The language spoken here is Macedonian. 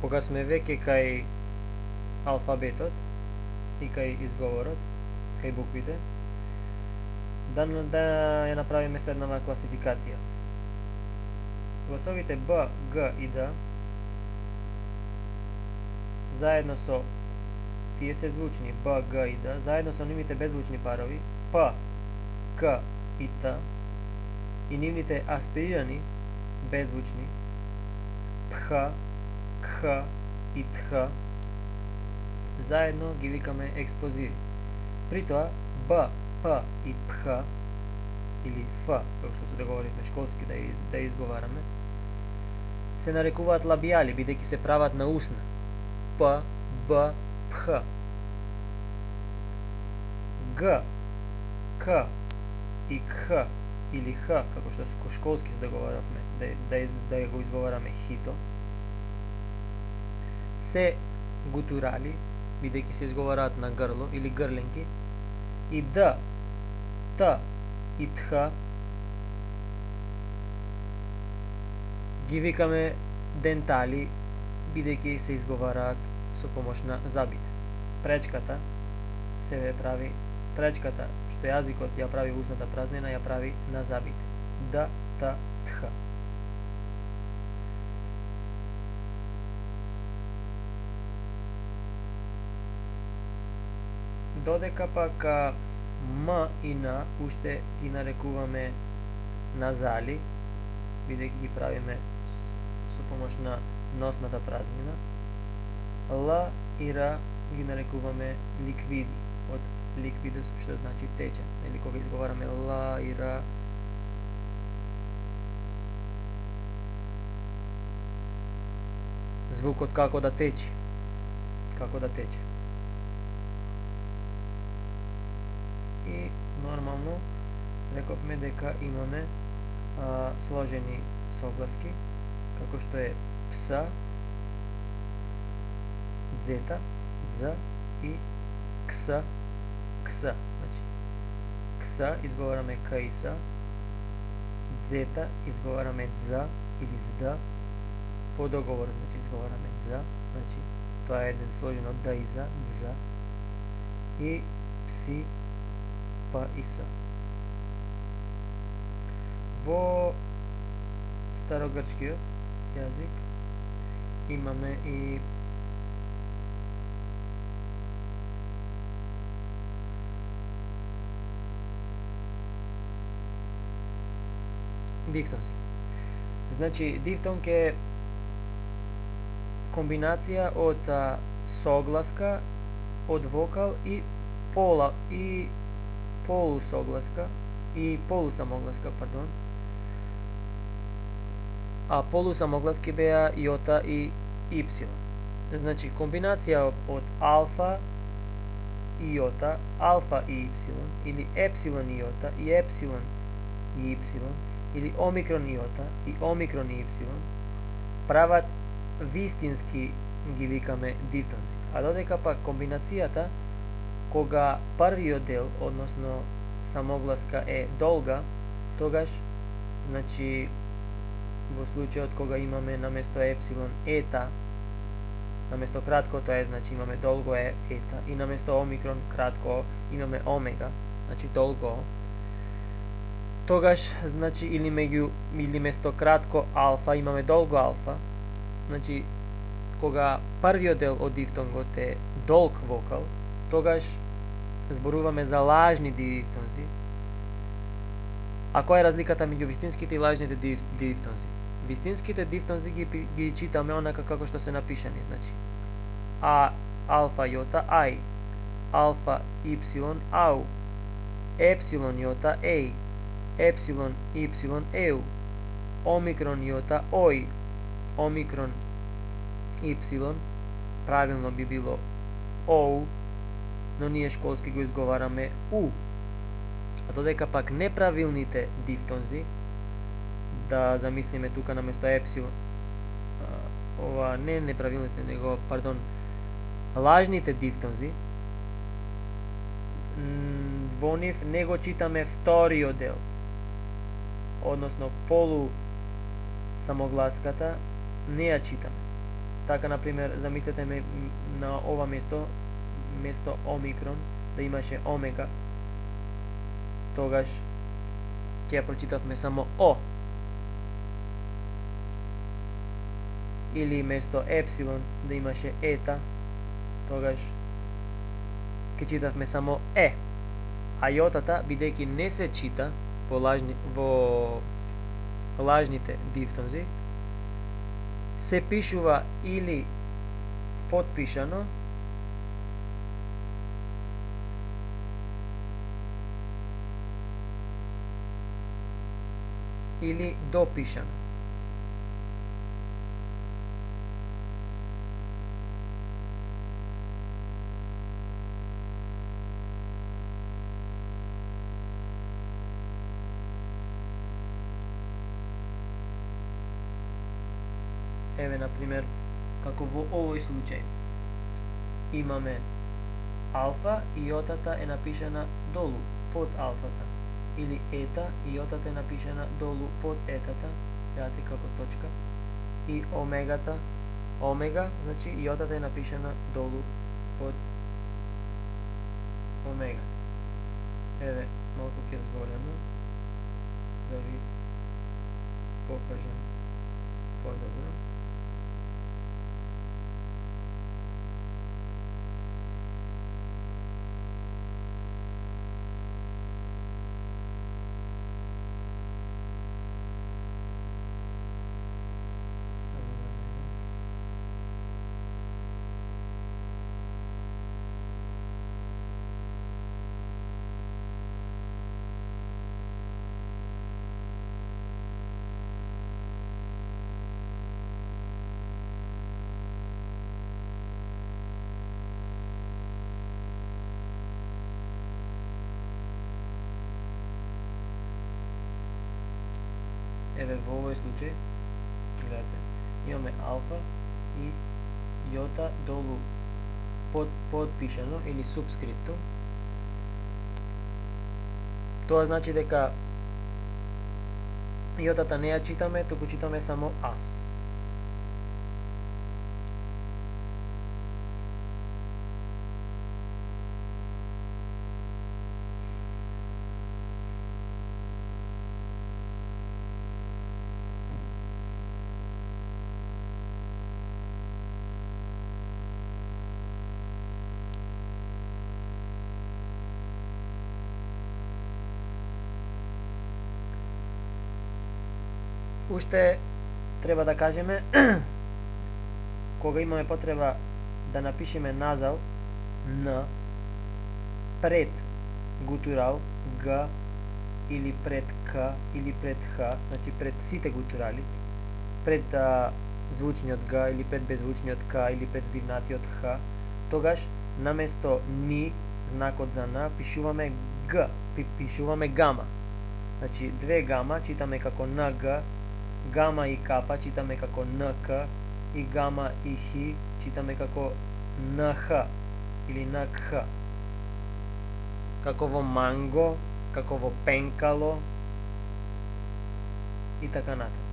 кога сме веќе кај алфабетот и кај изговорот, кај буквите, да ја направиме следнава класификација. Гласовите Б, Г и Д заедно со тие се звучни Б, Г и Д, заедно со нивните беззвучни парови П, К и Т и нивните аспирирани беззвучни Пх, Кх и Тх, заедно ги викаме експлозиви. При тоа Б, П и Пх или Ф, како што се договоривме школски да изговараме, се нарекуваат лабијали, бидејќи се прават на усна. П, Б, Пх. Г, К и Кх или Х, како што школски се договоравме да го изговараме хито, се гутурали, бидејќи се изговараат на грло или грленки, и Д, Т и Тх ги викаме дентали, бидејќи се изговараат со помош на забите. Пречката што јазикот ја прави устната празнина, ја прави на забите. Д, Т, Тх. Додека пак М и Н уште ги нарекуваме назали, бидејќи ги правиме со помош на носната празнина. Л и Р ги нарекуваме ликвиди, од ликвидус, што значи течен. Или кога изговараме Л и Р, звукот како да тече. И нормално рековме дека имаме сложени согласки, како што е пс, дзета, дз и кс, кс. Значи, кс изговараме к и с, дзета изговараме дз или зд, по договор значи изговараме дз, значи тоа е еден сложен од д и з, дз, и пси, п и с. Во старогрчкиот јазик имаме и дифтонзи. Значи, дифтонг е комбинација од согласка, од вокал и полусогласка и полусамогласка, пардон. А полусамогласки беа јота и ипсилон. Значи, комбинација од алфа и јота, алфа и ипсилон, или епсилон и јота и епсилон и ипсилон, или омикрон и јота и омикрон и ипсилон, прават вистински ги викаме дифтонзи. А додека пак комбинацијата, кога првиот дел, односно самогласка е долга, тогаш, значи, во случајот кога имаме наместо епсилон ета, наместо краткото е, значи имаме долго е ета, и наместо омикрон кратко имаме омега, значи долго, тогаш, значи, или место кратко алфа имаме долго алфа, значи, кога првиот дел од дифтонгот е долг вокал, тогаш зборуваме за лажни дифтонзи. А која е разликата меѓу вистинските и лажните дифтонзи? Вистинските дифтонзи ги читаме онака како што се напишани, значи а алфа јота ај, алфа ипсилон ау, епсилон јота еј, епсилон ипсилон еу, омикрон јота ој, омикрон ипсилон, правилно би било оу, но ние школски го изговараме у. А додека пак неправилните дифтонзи, да замислиме тука наместо епсилон, ова не неправилните, него, пардон, лажните дифтонзи, во нив не го читаме вториот дел, односно полу самогласката не ја читаме. така например замислете на ова место омикрон да имаше омега, тогаш ќе ја прочитавме само о. Или место епсилон да имаше ета, тогаш ќе читавме само е. А јотата, бидејќи не се чита во лажните дифтонзи, се пишува или подпишано или допишано. Еве, например, како во овој случај. Имаме алфа и јотата е напишана долу, под алфата. Или ета и јотата е напишана долу, под етата, јате како точка. И омегата, омега, значи јотата е напишана долу, под омегата. Еве, малку ќе зборено, да ви покажам подобро. Еве во овој случај, гледате, имаме алфа и јота долу подпишано или субскриптум. Тоа значи дека јотата не ја читаме, туку читаме само а. Уште треба да кажеме кога имаме потреба да напишеме назал н пред гутурал г или пред к или пред х, значи пред сите гутурали, пред звучниот г или пред беззвучниот к или пред здивнатиот х, тогаш наместо ни, знакот за н, пишуваме г, пишуваме гама. Значи две гама читаме како нг, гама и капа читаме како нк и гама и хи читаме како nh или nkh. Како во манго, како во пенкало и така натаму.